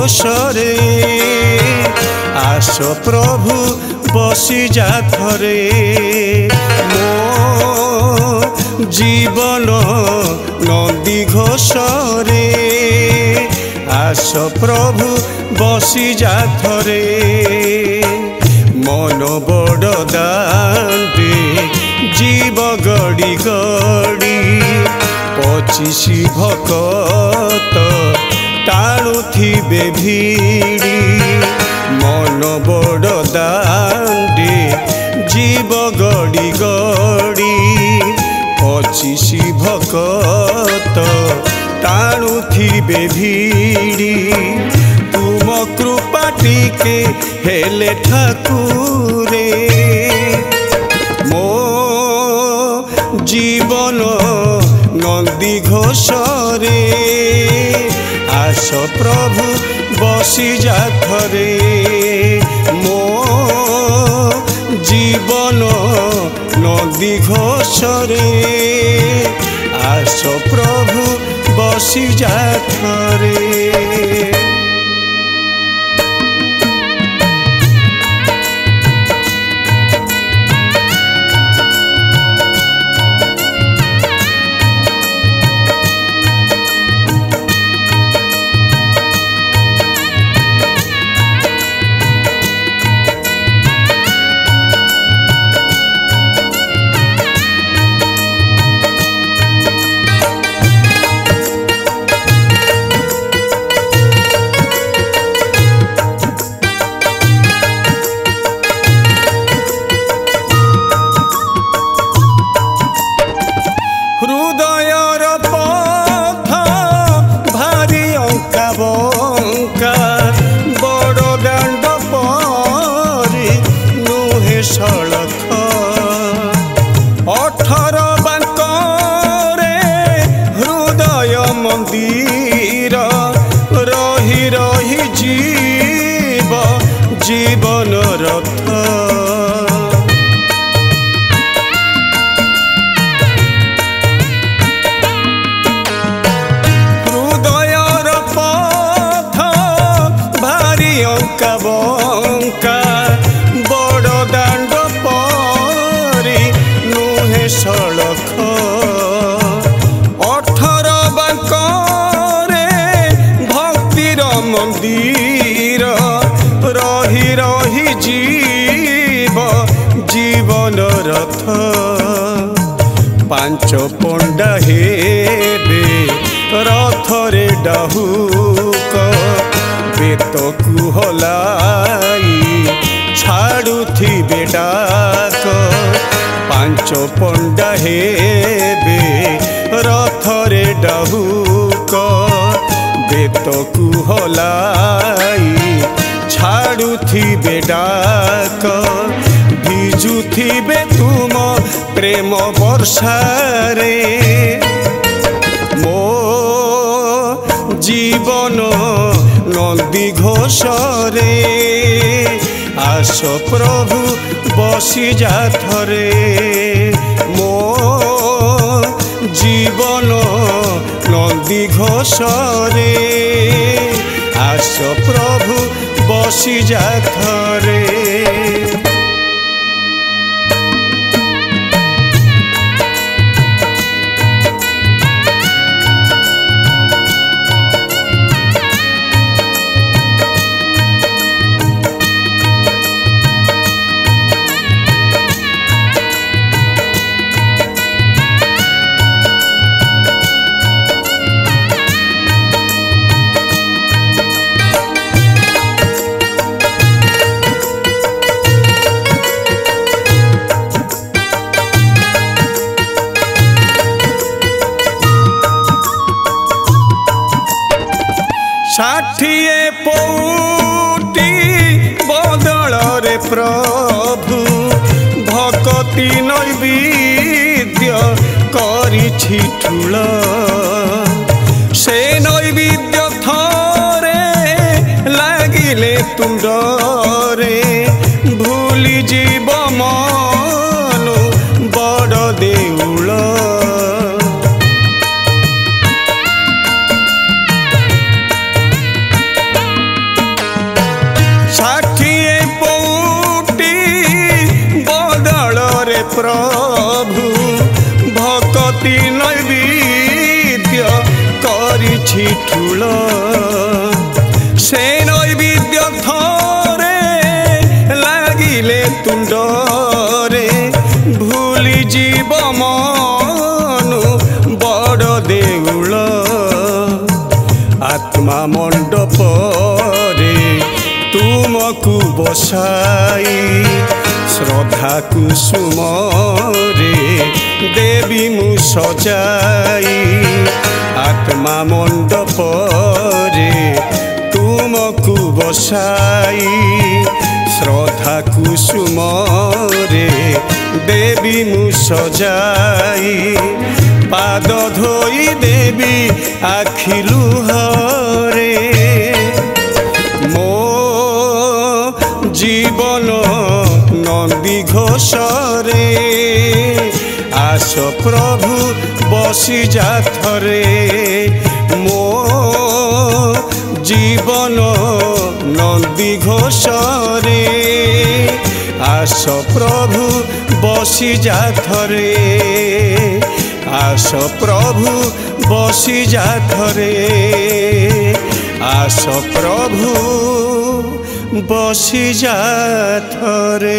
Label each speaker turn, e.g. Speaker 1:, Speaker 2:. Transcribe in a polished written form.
Speaker 1: घोषरे आस प्रभु बसी जा थरे मो जीवन नंदी घोषरे आस प्रभु बसी जा थरे मन बड़ दांडे जीव गड़ी गड़ी 25 भकत टाणुथिबे भिड़ी मन बड़ दांडे जीव गड़ी गड़ी 25 भकत टाणुथिबे भिड़ी तुम कृपा टिके हेले ठाकुरे मो जीवन नंदी घोषरे आस प्रभु बसी जा थरे मो जीवन नंदी घोषरे आस प्रभु बसी जा थरे। हृदयर पथ भारी अंका बंका बड़ दांड परी नुहे सड़क 18 बांकरे हृदय मंदिर रही रही जीव जीवन रथ अंका बंका बड़ दांड परी नुहे सड़क 18 बांकरे भक्तिर मंदिर रही रही जीव जीवन रथ 5 पंडा हेबे रथरे डाहुक बेत कुहलाई छाड़ुथिबे डाक 5 पंडा हेबे रथरे डाहुक बेत कुहलाई छाड़ुथिबे डाक भिजुथिबे तुम प्रेम वर्षारे मो जीवन नंदी घोषरे आस प्रभु बसी जा थरे मो जीवन नंदी घोषरे आस प्रभु बसी जा थरे। षाठिए पौटी बदल रे प्रभु भक्ति नैवेद्य करिछि ठुल से नैवेद्य थरे लागिले तुंडरे भूली जीव मनु बड़ देउल षाठिए पौटी बदल रे प्रभु भक्ति नैवेद्य करिछि ठुल से नैवेद्य थरे लागिले तुंडरे भूली जीव मनु बड़ देउल आत्मा मंडप रे तुमको बसाई श्रद्धा कुसुम रे देवी मु सजाई आत्मा मंडप रे तुमको बसाई श्रद्धा कुसुम रे देवी मु सजाई पाद धोई देवी आखि लुहरे मो जीवन नंदी घोषरे आस प्रभु बसी जा थरे मो जीवन नंदी घोषरे आस प्रभु बसी जा थरे आस प्रभु बसी जा थरे आस प्रभु बसी जा थरे।